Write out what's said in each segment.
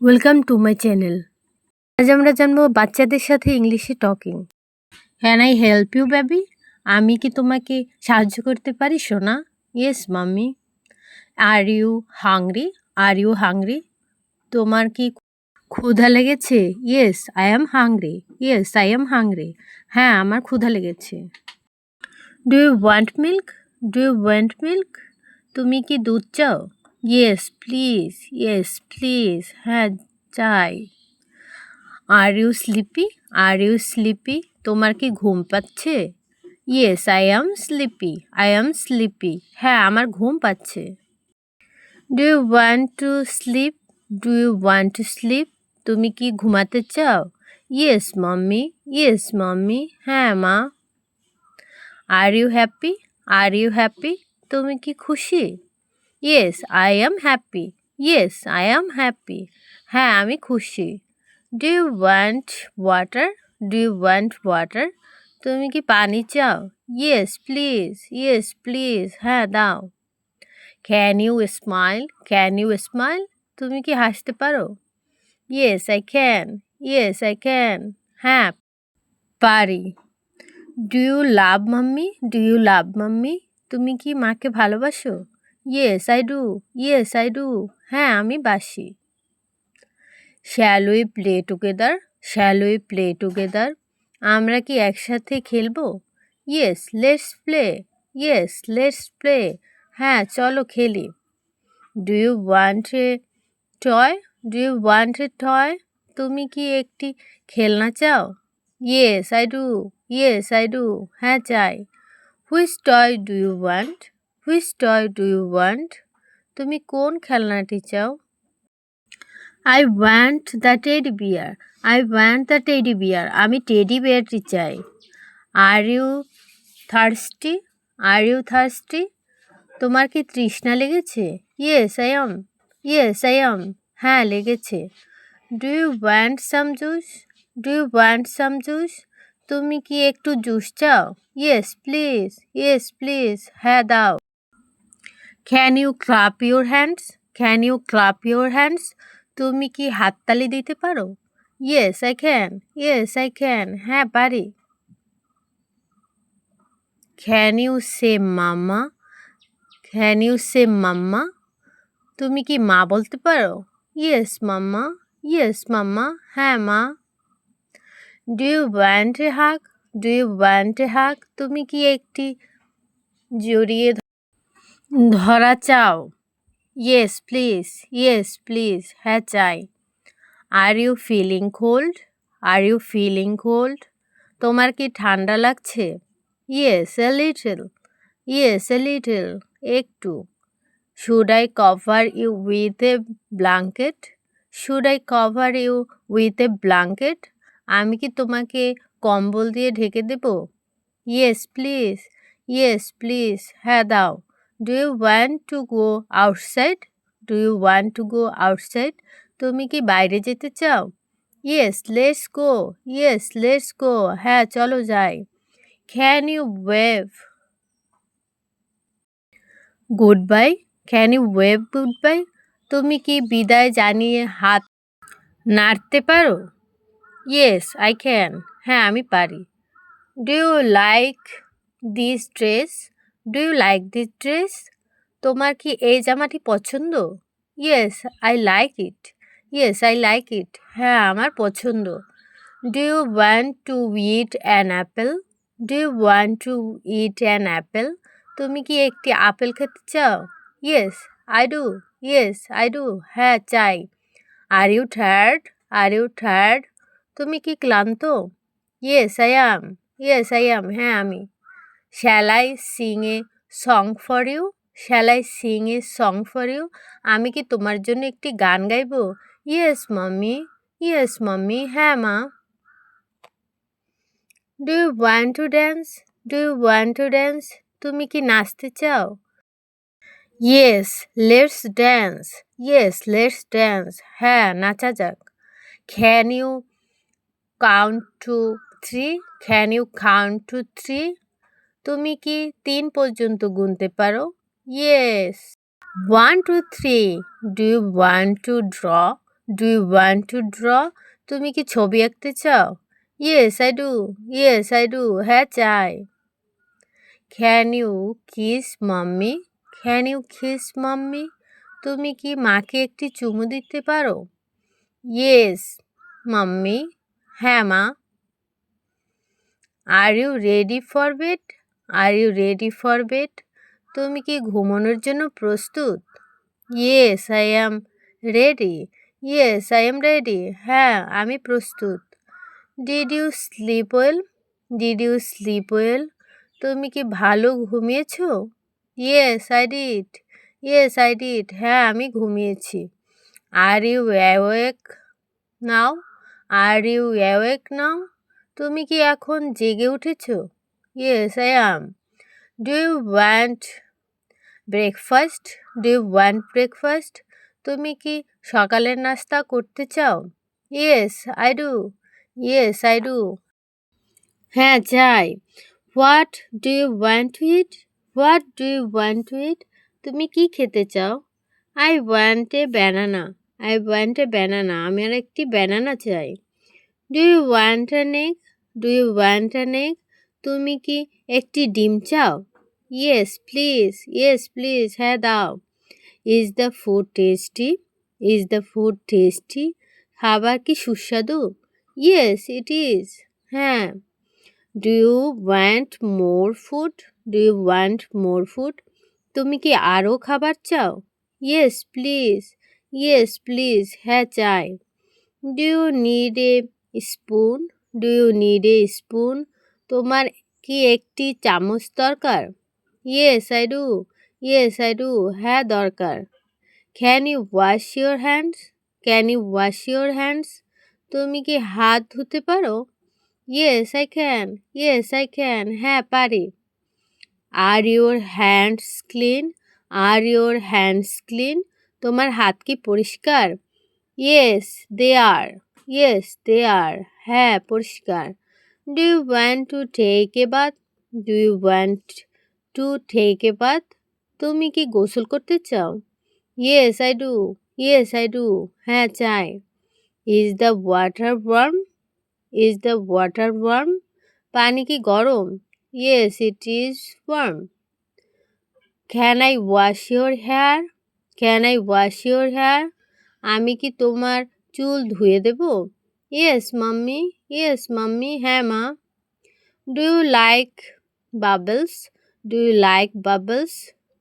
Welcome to my channel. আজ আমরা জানবো বাচ্চাদের সাথে ইংলিশে talking. Can I help you baby? আমি কি তোমাকে সাহায্য করতে পারি সোনা? Yes mummy. Are you hungry? Are you hungry? তোমার কি ক্ষুধা লেগেছে? Yes I am hungry. Yes I am hungry. হ্যাঁ, আমার ক্ষুধা লেগেছে। Do you want milk? Do you want milk? তুমি কি দুধ চাও? Yes please. Yes please. হ্যাঁ, চাই। Are you sleepy? Are you sleepy? তোমার কি ঘুম পাচ্ছে? Yes I am sleepy. I am sleepy. হ্যাঁ, আমার ঘুম পাচ্ছে। Do you want to sleep? Do you want to sleep? তুমি কি ঘুমাতে চাও? Yes mummy. Yes mummy. হ্যাঁ মা। Are you happy? Are you happy? তুমি কি খুশি? Yes I am happy. Yes I am happy. হ্যাঁ, আমি খুশি। Do you want water? Do you want water? তুমি কি পানি চাও? Yes please. Yes please. হ্যাঁ, দাও। Can you smile? Can you smile? তুমি কি হাসতে পারো? Yes I can. Yes I can. হ্যাঁ, পারি। Do you love mummy? Do you love mummy? তুমি কি মাকে ভালোবাসো? Yes I do. Yes I do. হ্যাঁ, আমি বাসি। Shall we play together? Shall we play together? আমরা কি একসাথে খেলবো? Yes let's play. Yes let's play. হ্যাঁ, চলো খেলি। Do you want a toy? Do you want a toy? তুমি কি একটি খেলনা চাও? Yes I do. Yes I do. হ্যাঁ, চাই। Which toy do you want? Which toy do you want? তুমি কোন খেলনাটি চাও? I want the teddy bear. I want the teddy bear. আমি টেডি বিয়ারটি চাই। Are you thirsty? Are you thirsty? তোমার কি তৃষ্ণা লেগেছে? Yes I am. Yes I am. হ্যাঁ, লেগেছে। Do you want some juice? Do you want some juice? তুমি কি একটু জুস চাও? Yes please. Yes please. হ্যাঁ, দাও। Can you clap your hands? Can you clap your hands? তুমি কি হাততালি দিতে পারো? Yes I can. Yes I can. হ্যাঁ, পারি। Can you say mamma? Can you say mamma? তুমি কি মা বলতে পারো? Yes mamma. Yes mamma. হ্যাঁ, মা। Do you want a hug? Do you want a hug? তুমি কি একটি জড়িয়ে ধরা চাও? Yes please. Yes please. হ্যাঁ, চাই। Are you feeling cold? Are you feeling cold? তোমার কি ঠান্ডা লাগছে? Yes a little. Yes a little. একটু। Should I cover you with a blanket? Should I cover you with a blanket? আমি কি তোমাকে কম্বল দিয়ে ঢেকে দেব? Yes please. Yes please. হ্যাঁ, দাও। Do you want to go outside? Do you want to go outside? তুমি কি বাইরে যেতে চাও? Yes let's go. Yes let's গো। হ্যাঁ, চলো যাই। Can you wave goodbye? Can you wave goodbye? তুমি কি বিদায় জানিয়ে হাত নাড়তে পারো? Yes I can. হ্যাঁ, আমি পারি। Do you like this dress? Do you like this dress? তোমার কি এই জামাটি পছন্দ? Yes I like it. Yes I like it. হ্যাঁ, আমার পছন্দ। Do you want to eat an apple? Do you want to eat an apple? তুমি কি একটি আপেল খেতে চাও? Yes I do. Yes I do. হ্যাঁ, চাই। Are you tired? Are you tired? তুমি কি ক্লান্ত? Yes I am. Yes I am. হ্যাঁ, আমি। Shall I sing a song for you? Shall I sing a song for you? আমি কি তোমার জন্য একটি গান গাইব? Yes mummy. Yes mummy. হ্যাঁ, মা। Do you want to dance? Do you want to dance? তুমি কি নাচতে চাও? Yes let's dance. Yes let's dance. হ্যাঁ, নাচা যাক। Can you count to three? Can you count to three? তুমি কি 3 পর্যন্ত গুনতে পারো? Yes. 1 2 3। Do you want to draw? Do you want to draw? তুমি কি ছবি আঁকতে চাও? Yes I do. Yes I do. হ্যাঁ চাই। Can you kiss mummy? Can you kiss mummy? তুমি কি মাকে একটি চুমু দিতে পারো? Yes mummy. হ্যাঁ মা। Are you ready for bed? Are you ready for bed? তুমি কি ঘুমানোর জন্য প্রস্তুত? Yes I am ready. Yes I am ready. হ্যাঁ আমি প্রস্তুত। Did you sleep well? Did you sleep well? তুমি কি ভালো ঘুমিয়েছো? Yes I did. Yes I did. হ্যাঁ আমি ঘুমিয়েছি। Are you awake now? Are you awake now? তুমি কি এখন জেগে উঠেছো? Yes I am. Do you want breakfast? Do you want breakfast? তুমি কি সকালের নাস্তা করতে চাও? Yes I do. Yes I do. হ্যাঁ চাই। What do you want to eat? What do you want to eat? তুমি কি খেতে চাও? I want a banana. I want a banana. আমি আর একটি ব্যানানা চাই। Do you want an egg? Do you want an egg? তুমি কি একটি ডিম চাও? Yes please. Yes please. হ্যাঁ দাও। Is the food tasty? Is the food tasty? খাবার কি সুস্বাদু? Yes it is. হ্যাঁ। Do you want more food? Do you want more food? তুমি কি আরও খাবার চাও? Yes please. Yes please. হ্যাঁ চাই। Do you need a spoon? Do you need a spoon? তোমার কি একটি চামচ দরকার? Yes I do. Yes I do. হ্যাঁ দরকার। Can you wash your hands? Can you wash your hands? তুমি কি হাত ধুতে পারো? Yes I can. Yes I can. হ্যাঁ পারি। Are your hands clean? Are your hands clean? তোমার হাত কি পরিষ্কার? Yes they are. Yes they are. হ্যাঁ পরিষ্কার। Do you want to take a bath? Do you want to take a bath? তুমি কি গোসল করতে চাও? Yes I do. Yes I do. হ্যাঁ চাই। Is the water warm? Is the water warm? পানি কি গরম? Yes it is warm. Can I wash your hair? Can I wash your hair? আমি কি তোমার চুল ধুয়ে দেব? Yes mummy. Yes mummy. হ্যাঁ মা। Do you like bubbles? Do you like bubbles?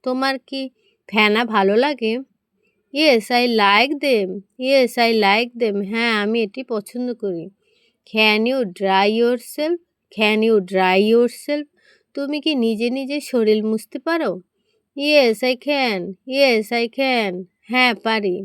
তোমার কি ফেনা ভালো লাগে? Yes I like them. Yes I like them. হ্যাঁ আমি এটি পছন্দ করি। Can you dry yourself? Can you dry yourself? তুমি কি নিজে নিজে শরীর মুছতে পারো? Yes I can. Yes I can. হ্যাঁ পারি।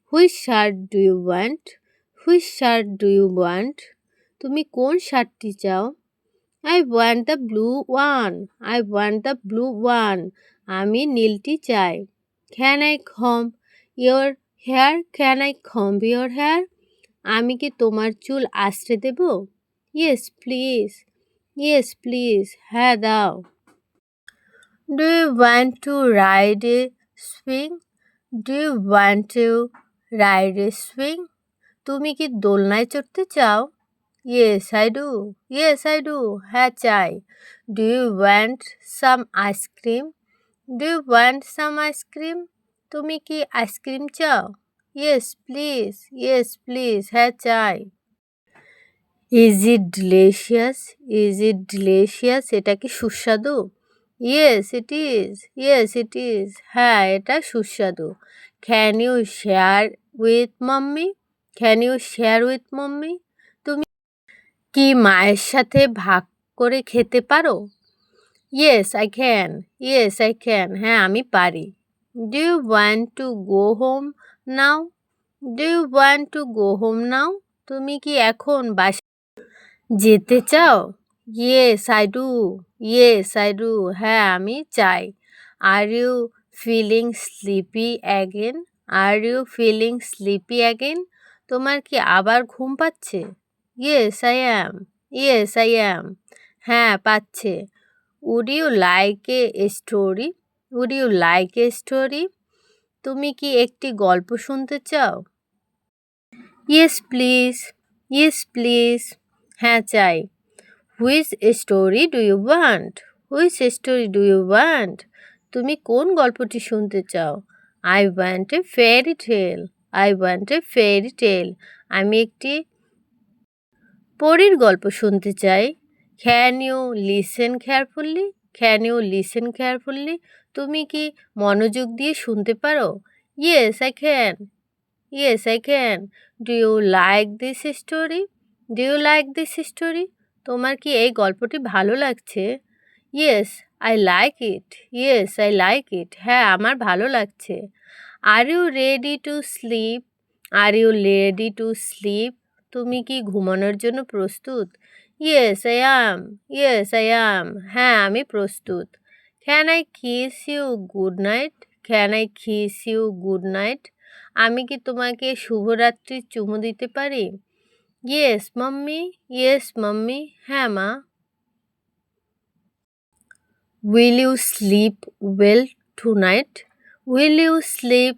Which shirt do you want? Which shirt do you want? তুমি কোন শার্টটি চাও? I want the blue one. I want the blue one. আমি নীলটি চাই। Can I comb your hair? Can I comb your hair? আমি কি তোমার চুল আঁচড়ে দেব? Yes please. Yes please. হ্যাঁ দাও। Do you want to ride a swing? Do you want to ride a swing? তুমি কি দোলনায় চড়তে চাও? Yes I do. Yes I do. হ্যাঁ চাই। Do you want some ice cream? Do you want some ice cream? তুমি কি আইসক্রিম চাও? Yes please. Yes please. হ্যাঁ চাই। Is it delicious? Is it delicious? এটা কি সুস্বাদু? Yes it is. Yes it is. হ্যাঁ এটা সুস্বাদু। Can you share with mummy? Can you share with mummy? তুমি কি মায়ের সাথে ভাগ করে খেতে পারো? Yes I can. Yes I can. হ্যাঁ আমি পারি। Do you want to go home now? Do you want to go home now? তুমি কি এখন বাসায় যেতে চাও? Yes I do. Yes I do. হ্যাঁ আমি চাই। Are you feeling sleepy again? Are you feeling sleepy again? তোমার কি আবার ঘুম পাচ্ছে? Yes I am. Yes I am. হ্যাঁ পাচ্ছে। Would you like a story? Would you like a story? তুমি কি একটি গল্প শুনতে চাও? ইয়েস প্লিজ, ইয়েস প্লিজ, হ্যাঁ চাই। Which story do you want, which story do you want, তুমি কোন গল্পটি শুনতে চাও? I want a fairy tale, I want a fairy tale, আমি একটি পরীর গল্প শুনতে চাই। Can you listen carefully, can you listen carefully, তুমি কি মনোযোগ দিয়ে শুনতে পারো? Yes I can, yes I can. Do you like this story, do you like this story, তোমার কি এই গল্পটি ভালো লাগছে? Yes I like it, yes I like it, হ্যাঁ আমার ভালো লাগছে। Are you ready to sleep, are you ready to sleep, তুমি কি ঘুমানোর জন্য প্রস্তুত? Yes I am, yes I am, হ্যাঁ আমি প্রস্তুত। Can I kiss you good night, can I kiss you good night, আমি কি তোমাকে শুভরাত্রির চুমু দিতে পারি? ইয়েস মাম্মি, ইয়েস মাম্মি, হ্যাঁ মা। Will you sleep well tonight, will you sleep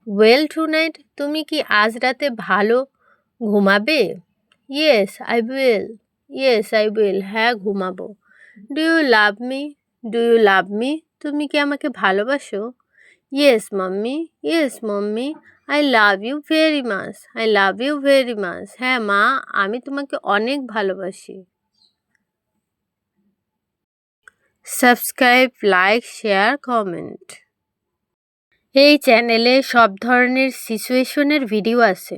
well tonight, তুমি কি আজ রাতে ভালো ঘুমাবে? Yes I will, yes I will, হ্যাঁ ঘুমাবো। Do you love me, do you love me, তুমি কি আমাকে ভালোবাসো? Yes mummy, yes mummy, I love you very much, I love you very much, হ্যাঁ মা আমি তোমাকে অনেক ভালোবাসি। Subscribe, like, share, comment. এই চ্যানেলে সব ধরনের সিচুয়েশনের ভিডিও আছে।